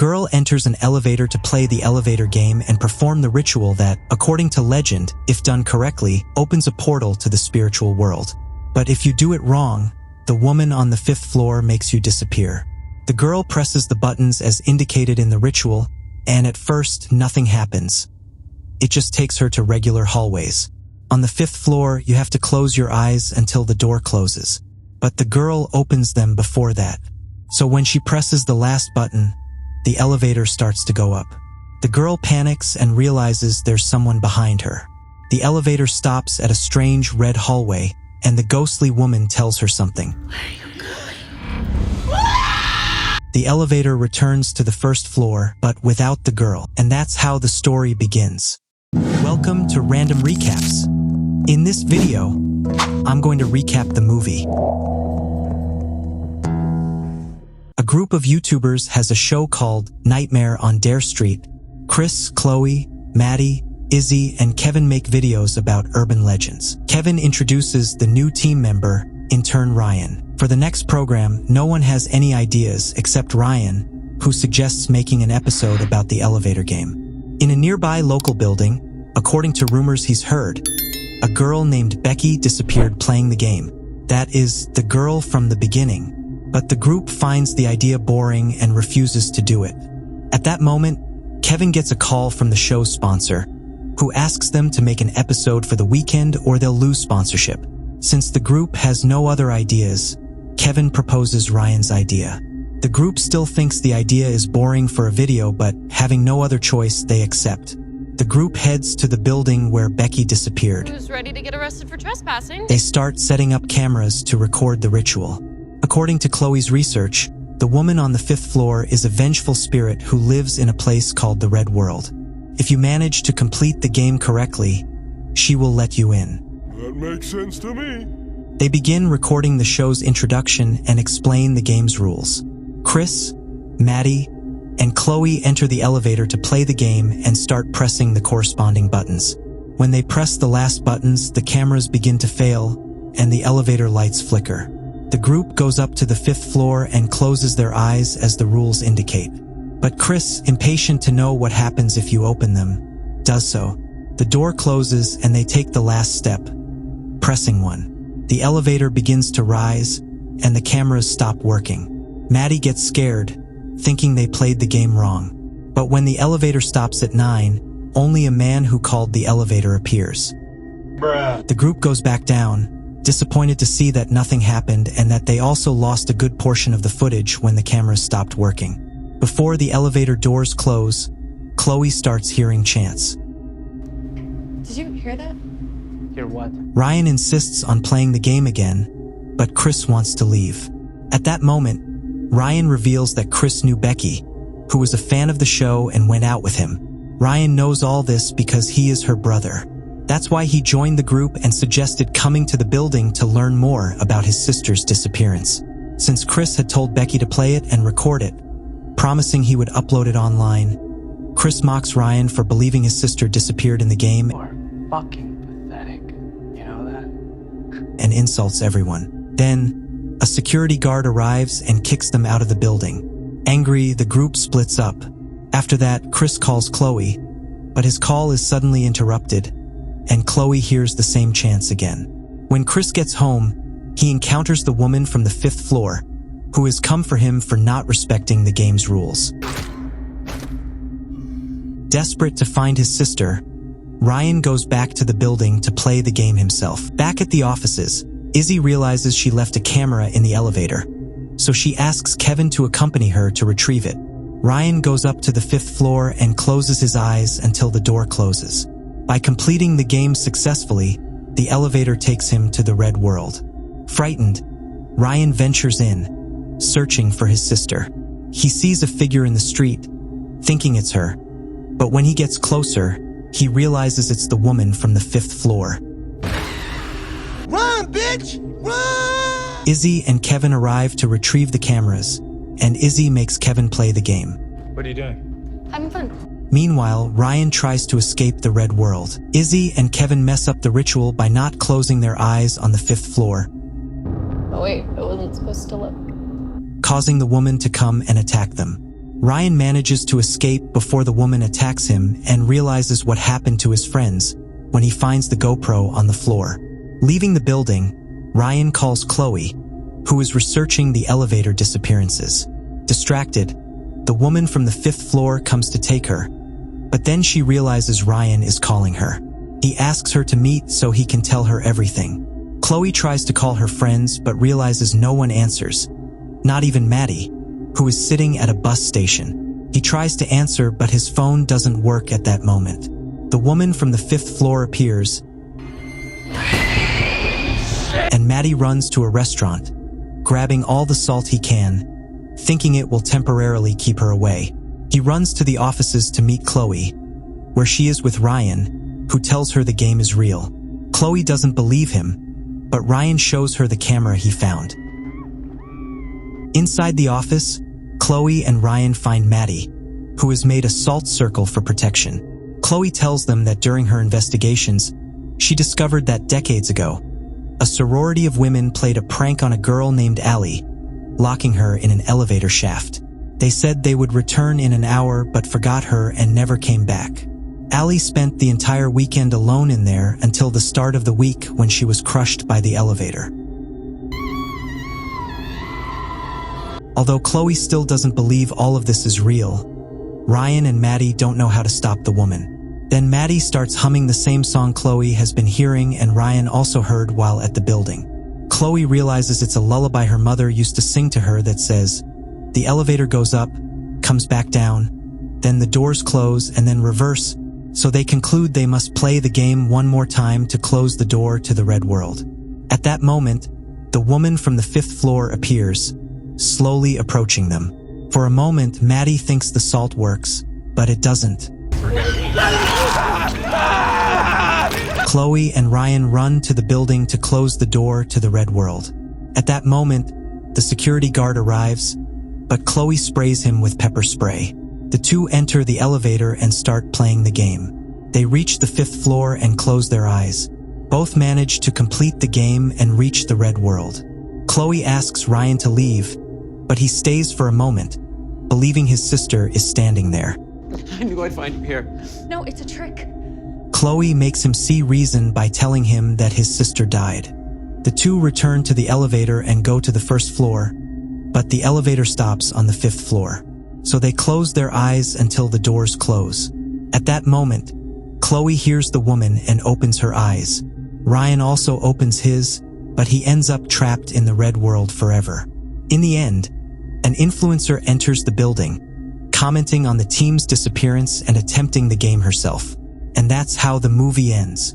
girl enters an elevator to play the elevator game and perform the ritual that, according to legend, if done correctly, opens a portal to the spiritual world. But if you do it wrong, the woman on the 5th floor makes you disappear. The girl presses the buttons as indicated in the ritual, and at first, nothing happens. It just takes her to regular hallways. On the 5th floor, you have to close your eyes until the door closes. But the girl opens them before that. So when she presses the last button, the elevator starts to go up. The girl panics and realizes there's someone behind her. The elevator stops at a strange red hallway, and the ghostly woman tells her something. Where are you going? The elevator returns to the 1st floor, but without the girl, and that's how the story begins. Welcome to Random Recaps. In this video, I'm going to recap the movie. A group of YouTubers has a show called Nightmare on Dare Street. Chris, Chloe, Maddie, Izzy, and Kevin make videos about urban legends. Kevin introduces the new team member, intern Ryan. For the next program, no one has any ideas except Ryan, who suggests making an episode about the elevator game. In a nearby local building, according to rumors he's heard, a girl named Becky disappeared playing the game. That is, the girl from the beginning. But the group finds the idea boring and refuses to do it. At that moment, Kevin gets a call from the show's sponsor, who asks them to make an episode for the weekend or they'll lose sponsorship. Since the group has no other ideas, Kevin proposes Ryan's idea. The group still thinks the idea is boring for a video, but having no other choice, they accept. The group heads to the building where Becky disappeared. Who's ready to get arrested for trespassing? They start setting up cameras to record the ritual. According to Chloe's research, the woman on the 5th floor is a vengeful spirit who lives in a place called the Red World. If you manage to complete the game correctly, she will let you in. That makes sense to me. They begin recording the show's introduction and explain the game's rules. Chris, Maddie, and Chloe enter the elevator to play the game and start pressing the corresponding buttons. When they press the last buttons, the cameras begin to fail and the elevator lights flicker. The group goes up to the 5th floor and closes their eyes as the rules indicate. But Chris, impatient to know what happens if you open them, does so. The door closes and they take the last step, pressing 1. The elevator begins to rise and the cameras stop working. Maddie gets scared, thinking they played the game wrong. But when the elevator stops at 9, only a man who called the elevator appears. Bruh. The group goes back down, disappointed to see that nothing happened and that they also lost a good portion of the footage when the cameras stopped working. Before the elevator doors close, Chloe starts hearing chants. Did you hear that? Hear what? Ryan insists on playing the game again, but Chris wants to leave. At that moment, Ryan reveals that Chris knew Becky, who was a fan of the show and went out with him. Ryan knows all this because he is her brother. That's why he joined the group and suggested coming to the building to learn more about his sister's disappearance. Since Chris had told Becky to play it and record it, promising he would upload it online, Chris mocks Ryan for believing his sister disappeared in the game You are fucking pathetic. You know that? and insults everyone. Then, a security guard arrives and kicks them out of the building. Angry, the group splits up. After that, Chris calls Chloe, but his call is suddenly interrupted, and Chloe hears the same chants again. When Chris gets home, he encounters the woman from the 5th floor, who has come for him for not respecting the game's rules. Desperate to find his sister, Ryan goes back to the building to play the game himself. Back at the offices, Izzy realizes she left a camera in the elevator, so she asks Kevin to accompany her to retrieve it. Ryan goes up to the 5th floor and closes his eyes until the door closes. By completing the game successfully, the elevator takes him to the Red World. Frightened, Ryan ventures in, searching for his sister. He sees a figure in the street, thinking it's her, but when he gets closer, he realizes it's the woman from the 5th floor. Run, bitch! Run! Izzy and Kevin arrive to retrieve the cameras, and Izzy makes Kevin play the game. What are you doing? Having fun. Meanwhile, Ryan tries to escape the Red World. Izzy and Kevin mess up the ritual by not closing their eyes on the 5th floor, Oh wait, it wasn't supposed to look. causing the woman to come and attack them. Ryan manages to escape before the woman attacks him and realizes what happened to his friends when he finds the GoPro on the floor. Leaving the building, Ryan calls Chloe, who is researching the elevator disappearances. Distracted, the woman from the 5th floor comes to take her, but then she realizes Ryan is calling her. He asks her to meet so he can tell her everything. Chloe tries to call her friends but realizes no one answers, not even Maddie, who is sitting at a bus station. He tries to answer but his phone doesn't work at that moment. The woman from the 5th floor appears, and Maddie runs to a restaurant, grabbing all the salt he can, thinking it will temporarily keep her away. He runs to the offices to meet Chloe, where she is with Ryan, who tells her the game is real. Chloe doesn't believe him, but Ryan shows her the camera he found. Inside the office, Chloe and Ryan find Maddie, who has made a salt circle for protection. Chloe tells them that during her investigations, she discovered that decades ago, a sorority of women played a prank on a girl named Allie, locking her in an elevator shaft. They said they would return in an hour but forgot her and never came back. Allie spent the entire weekend alone in there until the start of the week when she was crushed by the elevator. Although Chloe still doesn't believe all of this is real, Ryan and Maddie don't know how to stop the woman. Then Maddie starts humming the same song Chloe has been hearing and Ryan also heard while at the building. Chloe realizes it's a lullaby her mother used to sing to her that says, "The elevator goes up, comes back down, then the doors close and then reverse," so they conclude they must play the game one more time to close the door to the red world. At that moment, the woman from the 5th floor appears, slowly approaching them. For a moment, Maddie thinks the salt works, but it doesn't. Chloe and Ryan run to the building to close the door to the red world. At that moment, the security guard arrives, but Chloe sprays him with pepper spray. The two enter the elevator and start playing the game. They reach the 5th floor and close their eyes. Both manage to complete the game and reach the red world. Chloe asks Ryan to leave, but he stays for a moment, believing his sister is standing there. I knew I'd find you here. No, it's a trick. Chloe makes him see reason by telling him that his sister died. The two return to the elevator and go to the 1st floor, but the elevator stops on the 5th floor. So they close their eyes until the doors close. At that moment, Chloe hears the woman and opens her eyes. Ryan also opens his, but he ends up trapped in the red world forever. In the end, an influencer enters the building, commenting on the team's disappearance and attempting the game herself. And that's how the movie ends.